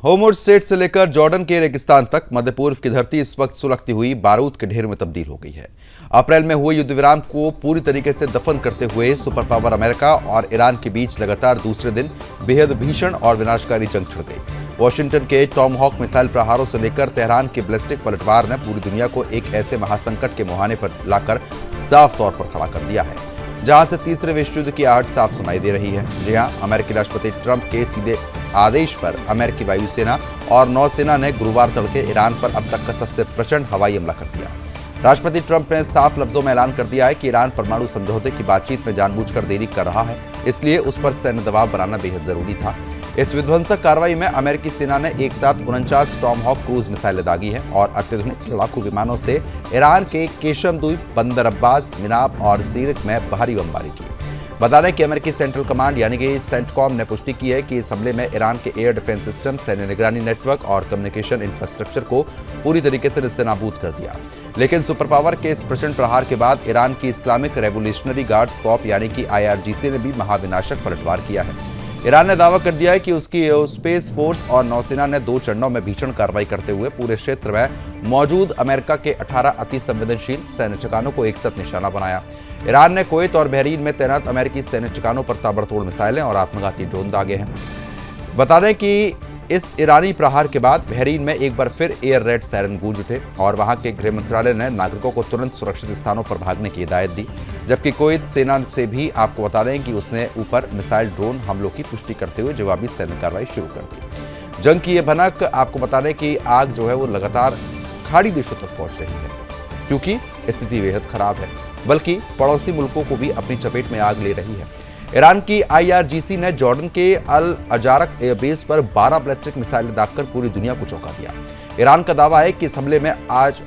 Hormuz straight से लेकर Jordan के रेगिस्तान तक मध्य पूर्व की धरती इस वक्त सुलगती हुई बारूद के ढेर में तब्दील हो गई है। अप्रैल में हुए युद्ध विराम को पूरी तरीके से दफन करते हुए सुपर पावर अमेरिका और ईरान के बीच लगातार दूसरे दिन बेहद भीषण और विनाशकारी जंग छिड़ गई। वॉशिंगटन के टॉमहॉक मिसाइल प्रहारों से लेकर तेहरान के बैलिस्टिक पलटवार ने पूरी दुनिया को एक ऐसे महासंकट के मुहाने पर लाकर साफ तौर पर खड़ा कर दिया है, जहां से तीसरे विश्व युद्ध की आहट साफ सुनाई दे रही है। जी हां, अमेरिकी राष्ट्रपति ट्रंप के सीधे आदेश पर अमेरिकी वायुसेना और नौसेना ने गुरुवार तड़के ईरान पर अब तक का सबसे प्रचंड हवाई हमला कर दिया। राष्ट्रपति ट्रंप ने साफ लफ्जों में ऐलान कर दिया है कि ईरान परमाणु समझौते की बातचीत में जानबूझकर देरी कर रहा है, इसलिए उस पर सैन्य दबाव बनाना बेहद जरूरी था। इस विध्वंसक कार्रवाई में अमेरिकी सेना ने एक साथ 49 टॉमहॉक क्रूज मिसाइलें दागी हैं और अत्याधुनिक लड़ाकू विमानों से ईरान के केशम द्वीप, बंदर अब्बास, मिनाब और सीरिक में भारी बमबारी की। बता दें कि अमेरिकी सेंट्रल कमांड यानी कि सेंटकॉम ने पुष्टि की है कि इस हमले में ईरान के एयर डिफेंस सिस्टम, सैन्य निगरानी नेटवर्क और कम्युनिकेशन इंफ्रास्ट्रक्चर को पूरी तरीके से नेस्तनाबूद कर दिया। लेकिन सुपर पावर के इस प्रचंड प्रहार के बाद ईरान की इस्लामिक रेवोल्यूशनरी गार्ड्स कॉर्प यानी कि IRGC ने भी महाविनाशक पलटवार किया है। ईरान ने दावा कर दिया है कि उसकी एयरोस्पेस फोर्स और नौसेना ने 2 चरणों में भीषण कार्रवाई करते हुए पूरे क्षेत्र में मौजूद अमेरिका के 18 अति संवेदनशील सैन्य ठिकानों को एक साथ निशाना बनाया। ईरान ने कुवैत और बहरीन में तैनात अमेरिकी सैन्य ठिकानों पर ताबड़तोड़ मिसाइलें और आत्मघाती ड्रोन दागे हैं। बता दें कि इस ईरानी प्रहार के बाद बहरीन में एक बार फिर एयर रेड सायरन गूंज उठे और वहां के गृह मंत्रालय ने नागरिकों को तुरंत सुरक्षित स्थानों पर भागने की हिदायत दी, जबकि कुवैत सेना से भी आपको बता दें कि उसने ऊपर मिसाइल ड्रोन हमलों की पुष्टि करते हुए जवाबी सैन्य कार्रवाई शुरू कर दी। जंग की यह भनक आपको बता दें कि आग जो है वो लगातार खाड़ी देशों तक पहुंच रही है, क्योंकि स्थिति बेहद खराब है, बल्कि पड़ोसी मुल्कों को भी अपनी चपेट में आग ले रही है। ईरान की IRGC ने जॉर्डन के अल अजारक एयरबेस पर 12 बैलिस्टिक मिसाइलें दागकर पूरी दुनिया को चौंका दिया। ईरान का दावा है कि इस हमले में आज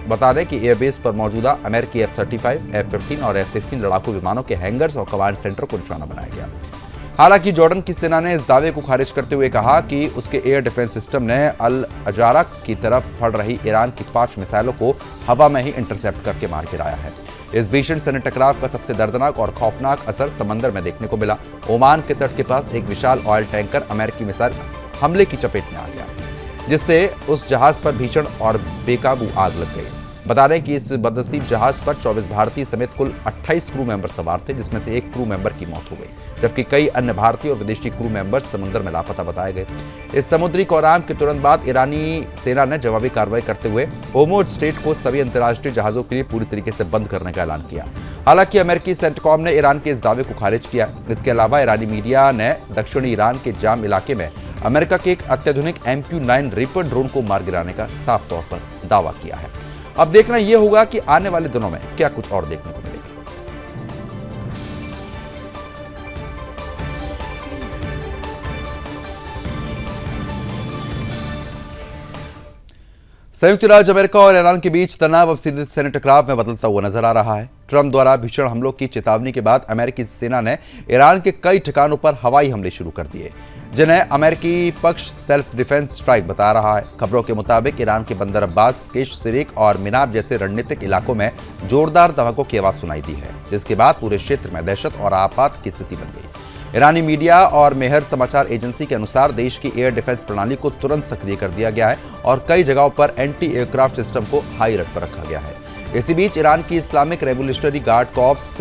बता दें कि एयरबेस पर मौजूदा अमेरिकी F-35, F-15 और F-16 लड़ाकू विमानों के हैंगर्स और कमांड सेंटर को निशाना बनाया गया। हालांकि जॉर्डन की सेना ने इस दावे को खारिज करते हुए कहा कि उसके एयर डिफेंस सिस्टम ने अल अजारक की तरफ पड़ रही ईरान की 5 मिसाइलों को हवा में ही इंटरसेप्ट करके मार गिराया है। इस भीषण सैन्य टकराव का सबसे दर्दनाक और खौफनाक असर समंदर में देखने को मिला। ओमान के तट के पास एक विशाल ऑयल टैंकर अमेरिकी मिसाइल हमले की चपेट में आ गया, जिससे उस जहाज पर भीषण और बेकाबू आग लग गई। बता दें कि इस बदनसीब जहाज पर 24 भारतीय समेत कुल 28 क्रू मेंबर सवार थे, जिसमें से एक क्रू मेंबर की मौत हो गई, जबकि कई अन्य भारतीय और विदेशी क्रू मेंबर्स समुद्र में लापता बताए गए। इस समुद्री कोहराम के तुरंत बाद ईरानी सेना ने जवाबी कार्रवाई करते हुए होर्मुज़ स्ट्रेट को सभी अंतर्राष्ट्रीय जहाजों के लिए पूरी तरीके से बंद करने का ऐलान किया। हालांकि अमेरिकी सेंटकॉम ने ईरान के इस दावे को खारिज किया। इसके अलावा ईरानी मीडिया ने दक्षिणी ईरान के जाम इलाके में अमेरिका के एक अत्याधुनिक MQ-9 रीपर ड्रोन को मार गिराने का साफ तौर पर दावा किया है। अब देखना यह होगा कि आने वाले दिनों में क्या कुछ और देखने को मिलेगा। संयुक्त राज्य अमेरिका और ईरान के बीच तनाव अब सीधे सैन्य टकराव में बदलता हुआ नजर आ रहा है। ट्रंप द्वारा भीषण हमलों की चेतावनी के बाद अमेरिकी सेना ने ईरान के कई ठिकानों पर हवाई हमले शुरू कर दिए, जिन्हें अमेरिकी पक्ष सेल्फ डिफेंस स्ट्राइक बता रहा है। खबरों के मुताबिक ईरान के बंदर अब्बास, केश, सिरिक और मिनाब जैसे रणनीतिक इलाकों में जोरदार धमाकों की आवाज सुनाई दी है, जिसके बाद पूरे क्षेत्र में दहशत और आपात की स्थिति बन गई। ईरानी मीडिया और मेहर समाचार एजेंसी के अनुसार देश की एयर डिफेंस प्रणाली को तुरंत सक्रिय कर दिया गया है और कई जगहों पर एंटी एयरक्राफ्ट सिस्टम को हाई अलर्ट पर रखा गया है। इसी बीच ईरान की इस्लामिक रेवोल्यूशनरी गार्ड कॉर्प्स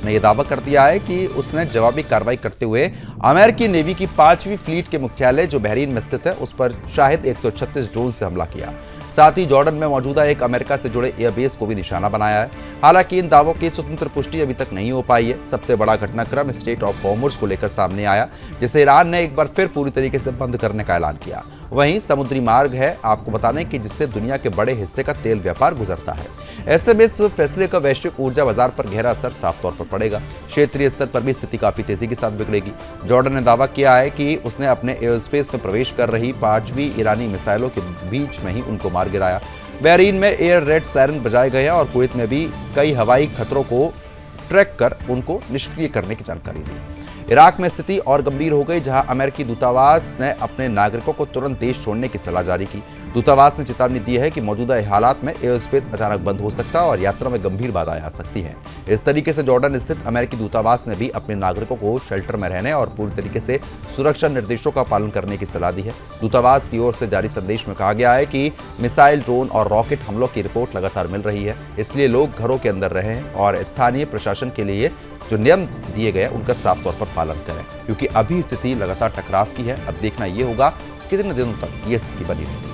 ने यह दावा कर दिया है कि उसने जवाबी कार्रवाई करते हुए अमेरिकी नेवी की 5वीं फ्लीट के मुख्यालय जो बहरीन में स्थित है उस पर शाहिद 136 ड्रोन से हमला किया। साथ ही जॉर्डन में मौजूदा एक अमेरिका से जुड़े एयरबेस को भी निशाना बनाया है। हालांकि इन दावों की स्वतंत्र पुष्टि अभी तक नहीं हो पाई है। सबसे बड़ा घटनाक्रम स्ट्रेट ऑफ होर्मुज़ को लेकर सामने आया, जिसे ईरान ने एक बार फिर पूरी तरीके से बंद करने का ऐलान किया। वहीं समुद्री मार्ग है आपको बताने कि जिससे दुनिया के बड़े हिस्से का तेल व्यापार गुजरता है। ऐसे में इस फैसले का वैश्विक ऊर्जा बाजार पर गहरा असर साफ तौर पर पड़ेगा। क्षेत्रीय स्तर पर भी स्थिति काफी तेजी के साथ बिगड़ेगी। जॉर्डन ने दावा किया है कि उसने अपने एयरस्पेस में प्रवेश कर रही 5वीं ईरानी मिसाइलों के बीच में ही उनको मार गिराया। बहरीन में एयर रेड सायरन बजाए गए हैं और कुवैत में भी कई हवाई खतरों को ट्रैक कर उनको निष्क्रिय करने की जानकारी दी। इराक में स्थिति और गंभीर हो गई, जहां अमेरिकी दूतावास ने अपने नागरिकों को तुरंत देश छोड़ने की सलाह जारी की। दूतावास ने चेतावनी दी है कि मौजूदा हालात में एयर स्पेस अचानक बंद हो सकता है और यात्रा में गंभीर बाधाएं आ सकती हैं। इस तरीके से जॉर्डन स्थित अमेरिकी दूतावास ने भी अपने नागरिकों को शेल्टर में रहने और पूरी तरीके से सुरक्षा निर्देशों का पालन करने की सलाह दी है। दूतावास की ओर से जारी संदेश में कहा गया है कि मिसाइल, ड्रोन और रॉकेट हमलों की रिपोर्ट लगातार मिल रही है, इसलिए लोग घरों के अंदर रहें और स्थानीय प्रशासन के लिए जो नियम दिए गए उनका साफ तौर पर पालन करें, क्योंकि अभी स्थिति लगातार टकराव की है। अब देखना यह होगा कितने दिनों तक ये स्थिति बनी रहेगी।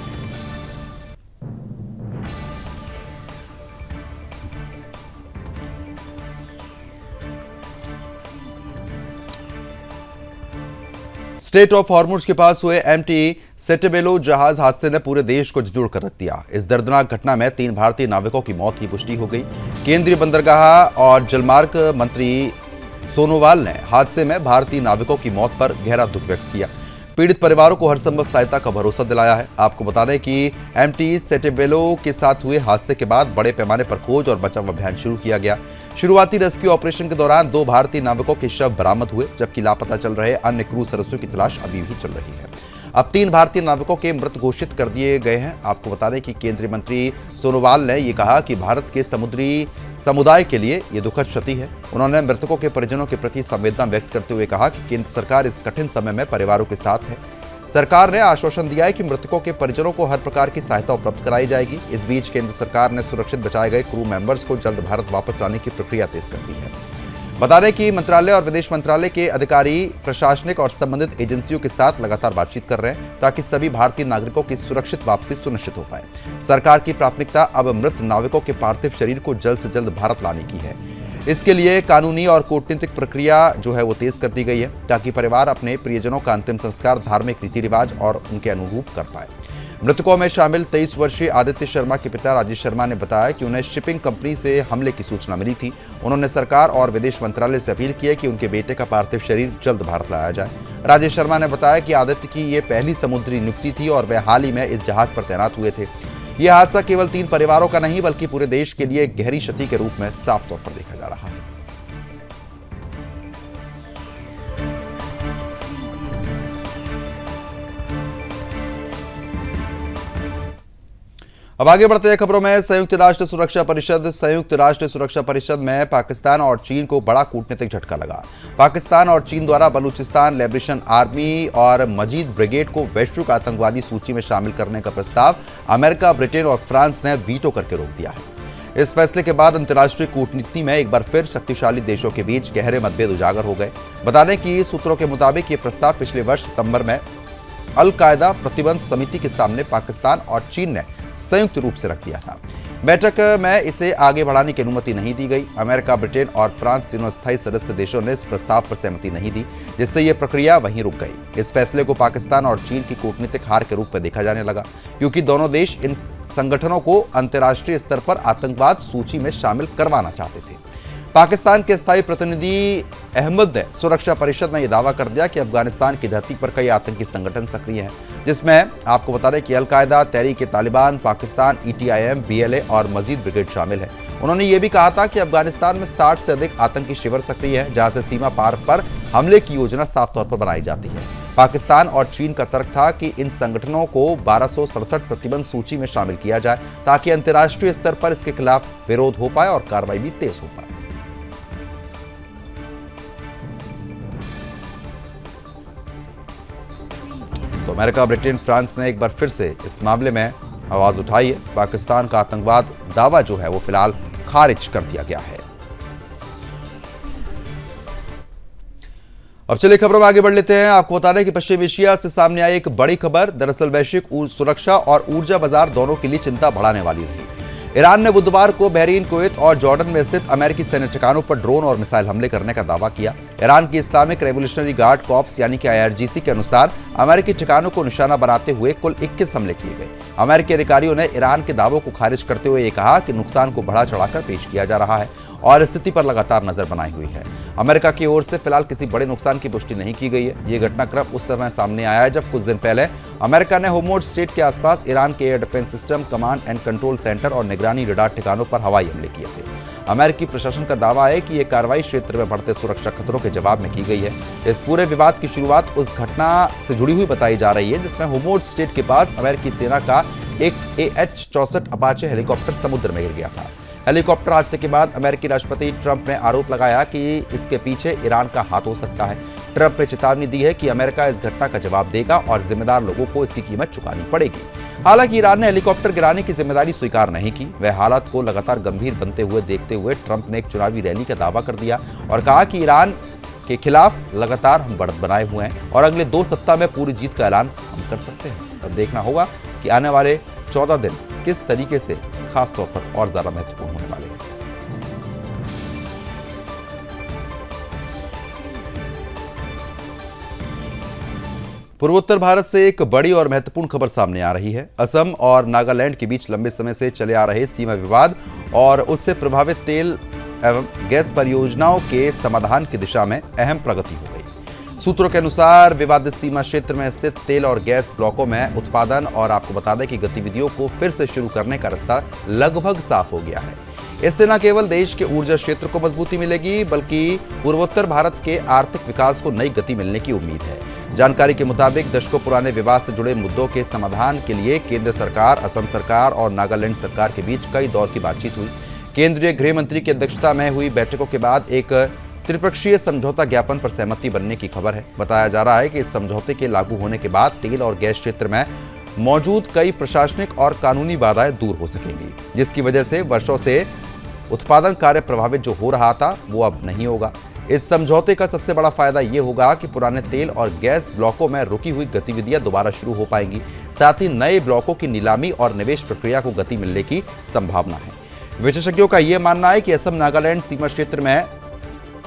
स्टेट ऑफ हॉर्मुज के पास हुए एमटी सेंटेबेलो जहाज हादसे ने पूरे देश को झंझोड़ कर रख दिया। इस दर्दनाक घटना में 3 भारतीय नाविकों की मौत की पुष्टि हो गई। केंद्रीय बंदरगाह और जलमार्ग मंत्री सोनोवाल ने हादसे में भारतीय नाविकों की मौत पर गहरा दुख व्यक्त किया। पीड़ित परिवारों को हर संभव सहायता का भरोसा दिलाया है। आपको बता दें कि एमटी सेंटेबेलो के साथ हुए हादसे के बाद बड़े पैमाने पर खोज और बचाव अभियान शुरू किया गया। शुरुआती रेस्क्यू ऑपरेशन के दौरान 2 भारतीय नाविकों के शव बरामद हुए, जबकि लापता चल रहे अन्य क्रू सदस्यों की तलाश अभी भी चल रही है। अब 3 भारतीय नाविकों के मृत घोषित कर दिए गए हैं। आपको बता दें कि केंद्रीय मंत्री सोनोवाल ने यह कहा कि भारत के समुद्री समुदाय के लिए यह दुखद क्षति है। उन्होंने मृतकों के परिजनों के प्रति संवेदना व्यक्त करते हुए कहा कि केंद्र सरकार इस कठिन समय में परिवारों के साथ है। सरकार ने आश्वासन दिया है कि मृतकों के परिजनों को हर प्रकार की सहायता उपलब्ध कराई जाएगी। इस बीच केंद्र सरकार ने सुरक्षित बचाए गए क्रू मेंबर्स को जल्द भारत वापस लाने की प्रक्रिया तेज कर दी है। बता दें कि मंत्रालय और विदेश मंत्रालय के अधिकारी प्रशासनिक और संबंधित एजेंसियों के साथ लगातार बातचीत कर रहे हैं, ताकि सभी भारतीय नागरिकों की सुरक्षित वापसी सुनिश्चित हो पाए। सरकार की प्राथमिकता अब मृत नाविकों के पार्थिव शरीर को जल्द से जल्द भारत लाने की है। इसके लिए कानूनी और कूटनीतिक प्रक्रिया जो है वो तेज कर दी गई है, ताकि परिवार अपने प्रियजनों का अंतिम संस्कार धार्मिक रीति रिवाज और उनके अनुरूप कर पाए। मृतकों में शामिल 23 वर्षीय आदित्य शर्मा के पिता राजेश शर्मा ने बताया कि उन्हें शिपिंग कंपनी से हमले की सूचना मिली थी। उन्होंने सरकार और विदेश मंत्रालय से अपील की है कि उनके बेटे का पार्थिव शरीर जल्द भारत लाया जाए। राजेश शर्मा ने बताया कि आदित्य की ये पहली समुद्री नियुक्ति थी और वे हाल ही में इस जहाज पर तैनात हुए थे। यह हादसा केवल 3 परिवारों का नहीं, बल्कि पूरे देश के लिए गहरी क्षति के रूप में साफ तौर पर देखा जा रहा है। अब आगे बढ़ते हैं खबरों में। संयुक्त राष्ट्र सुरक्षा परिषद में पाकिस्तान और चीन को बड़ा कूटनीतिक झटका लगा। पाकिस्तान और चीन द्वारा बलूचिस्तान लिबरेशन आर्मी और मजीद ब्रिगेड को वैश्विक आतंकवादी सूची में शामिल करने का प्रस्ताव अमेरिका, ब्रिटेन और फ्रांस ने वीटो करके रोक दिया है। इस फैसले के बाद अंतर्राष्ट्रीय कूटनीति में एक बार फिर शक्तिशाली देशों के बीच गहरे मतभेद उजागर हो गए। बता दें कि सूत्रों के मुताबिक ये प्रस्ताव पिछले वर्ष सितंबर में अल कायदा प्रतिबंध समिति के सामने पाकिस्तान और चीन ने संयुक्त रूप से रख दिया था। बैठक में इसे आगे बढ़ाने की अनुमति नहीं दी गई। अमेरिका, ब्रिटेन और फ्रांस तीनों स्थायी सदस्य देशों ने इस प्रस्ताव पर सहमति नहीं दी, जिससे यह प्रक्रिया वहीं रुक गई। इस फैसले को पाकिस्तान और चीन की कूटनीतिक हार के रूप में देखा जाने लगा, क्योंकि दोनों देश इन संगठनों को अंतर्राष्ट्रीय स्तर पर आतंकवाद सूची में शामिल करवाना चाहते थे। पाकिस्तान के स्थायी प्रतिनिधि अहमद ने सुरक्षा परिषद में यह दावा कर दिया कि अफगानिस्तान की धरती पर कई आतंकी संगठन सक्रिय हैं, जिसमें आपको बता दें कि अल कायदा, तहरीक-ए-तालिबान पाकिस्तान, ETIM, BLA और मजीद ब्रिगेड शामिल है। उन्होंने ये भी कहा था कि अफगानिस्तान में 60 से अधिक आतंकी शिविर सक्रिय हैं, जहां से सीमा पार पर हमले की योजना साफ तौर पर बनाई जाती है। पाकिस्तान और चीन का तर्क था कि इन संगठनों को 1267 प्रतिबंध सूची में शामिल किया जाए, ताकि अंतर्राष्ट्रीय स्तर पर इसके खिलाफ विरोध हो पाए और कार्रवाई भी तेज हो पाए। तो अमेरिका, ब्रिटेन, फ्रांस ने एक बार फिर से इस मामले में आवाज उठाई है। पाकिस्तान का आतंकवाद दावा जो है वो फिलहाल खारिज कर दिया गया है। अब चलिए खबरों में आगे बढ़ लेते हैं। आपको बता दें कि पश्चिम एशिया से सामने आई एक बड़ी खबर दरअसल वैश्विक सुरक्षा और ऊर्जा बाजार दोनों के लिए चिंता बढ़ाने वाली रही। ईरान ने बुधवार को बहरीन, कुवैत और जॉर्डन में स्थित अमेरिकी सैन्य ठिकानों पर ड्रोन और मिसाइल हमले करने का दावा किया। ईरान की इस्लामिक रेवोल्यूशनरी गार्ड कॉर्प्स यानी कि IRGC के अनुसार अमेरिकी ठिकानों को निशाना बनाते हुए कुल 21 हमले किए गए। अमेरिकी अधिकारियों ने ईरान के दावों को खारिज करते हुए कहा कि नुकसान को बढ़ा चढ़ाकर पेश किया जा रहा है और स्थिति पर लगातार नजर बनाई हुई है। अमेरिका की ओर से फिलहाल किसी बड़े नुकसान की पुष्टि नहीं की गई है। ये घटनाक्रम उस समय सामने आया है जब कुछ दिन पहले अमेरिका ने होर्मुज़ स्ट्रेट के आसपास ईरान के air defence system, command and control centre और निगरानी रडार ठिकानों पर हवाई हमले किए थे। अमेरिकी प्रशासन का दावा है कि यह कार्रवाई क्षेत्र में बढ़ते सुरक्षा खतरों के जवाब में की गई है। इस पूरे विवाद की शुरुआत उस घटना से जुड़ी हुई बताई जा रही है जिसमें होमोड स्टेट के पास अमेरिकी सेना का एक AH-64 अपाचे हेलीकॉप्टर समुद्र में गिर गया था। हेलीकॉप्टर हादसे के बाद अमेरिकी राष्ट्रपति ट्रंप ने आरोप लगाया कि इसके पीछे ईरान का हाथ हो सकता है। ट्रंप ने चेतावनी दी है कि अमेरिका इस घटना का जवाब देगा और जिम्मेदार लोगों को इसकी कीमत चुकानी पड़ेगी। हालांकि ईरान ने हेलीकॉप्टर गिराने की जिम्मेदारी स्वीकार नहीं की। वह हालात को लगातार गंभीर बनते हुए देखते हुए ट्रंप ने एक चुनावी रैली का दावा कर दिया और कहा कि ईरान के खिलाफ लगातार हम बढ़त बनाए हुए हैं और अगले 2 सप्ताह में पूरी जीत का ऐलान हम कर सकते हैं। अब देखना होगा कि आने वाले 14 दिन किस तरीके से खास तौर पर और ज्यादा महत्वपूर्ण होने वाले हैं। पूर्वोत्तर भारत से एक बड़ी और महत्वपूर्ण खबर सामने आ रही है। असम और नागालैंड के बीच लंबे समय से चले आ रहे सीमा विवाद और उससे प्रभावित तेल एवं गैस परियोजनाओं के समाधान की दिशा में अहम प्रगति हो गई। सूत्रों के अनुसार विवादित सीमा क्षेत्र में स्थित तेल और गैस ब्लॉकों में उत्पादन और आपको बता दें कि गतिविधियों को फिर से शुरू करने का रास्ता लगभग साफ हो गया है। इससे न केवल देश के ऊर्जा क्षेत्र को मजबूती मिलेगी बल्कि पूर्वोत्तर भारत के आर्थिक विकास को नई गति मिलने की उम्मीद है। जानकारी के मुताबिक दशकों पुराने विवाद से जुड़े मुद्दों के समाधान के लिए केंद्र सरकार, असम सरकार और नागालैंड सरकार के बीच कई दौर की बातचीत हुई। केंद्रीय गृह मंत्री की अध्यक्षता में हुई बैठकों के बाद एक त्रिपक्षीय समझौता ज्ञापन पर सहमति बनने की खबर है। बताया जा रहा है कि इस समझौते के लागू होने के बाद तेल और गैस क्षेत्र में मौजूद कई प्रशासनिक और कानूनी बाधाएं दूर हो सकेंगी, जिसकी वजह से वर्षों से उत्पादन कार्य प्रभावित जो हो रहा था वो अब नहीं होगा। इस समझौते का सबसे बड़ा फायदा ये होगा कि पुराने तेल और गैस ब्लॉकों में रुकी हुई गतिविधियां दोबारा शुरू हो पाएंगी। साथ ही नए ब्लॉकों की नीलामी और निवेश प्रक्रिया को गति मिलने की संभावना है। विशेषज्ञों का यह मानना है कि असम नागालैंड सीमा क्षेत्र में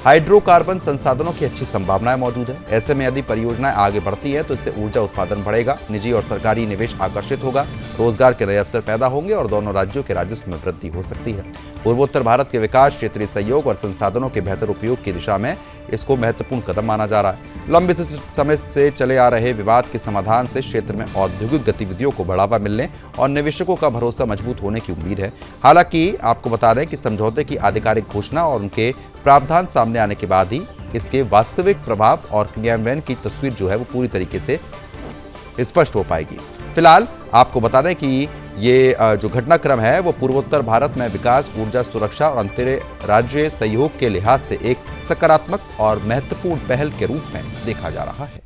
हाइड्रोकार्बन संसाधनों की अच्छी संभावनाएं मौजूद है। ऐसे में यदि परियोजनाएं आगे बढ़ती हैं तो इससे ऊर्जा उत्पादन बढ़ेगा, निजी और सरकारी निवेश आकर्षित होगा, रोजगार के नए अवसर पैदा होंगे और दोनों राज्यों के राजस्व में वृद्धि हो सकती है। पूर्वोत्तर भारत के विकास, क्षेत्रीय सहयोग और संसाधनों के बेहतर उपयोग की दिशा में इसको महत्वपूर्ण कदम माना जा रहा है। लंबे समय से चले आ रहे विवाद के समाधान से क्षेत्र में औद्योगिक गतिविधियों को बढ़ावा मिलने और निवेशकों का भरोसा मजबूत होने की उम्मीद है। हालांकि आपको बता दें कि समझौते की आधिकारिक घोषणा और उनके प्रावधान सामने आने के बाद ही इसके वास्तविक प्रभाव और क्रियान्वयन की तस्वीर जो है वो पूरी तरीके से स्पष्ट हो पाएगी। फिलहाल आपको बता दें कि ये जो घटनाक्रम है वो पूर्वोत्तर भारत में विकास, ऊर्जा सुरक्षा और अंतर्राज्यीय सहयोग के लिहाज से एक सकारात्मक और महत्वपूर्ण पहल के रूप में देखा जा रहा है।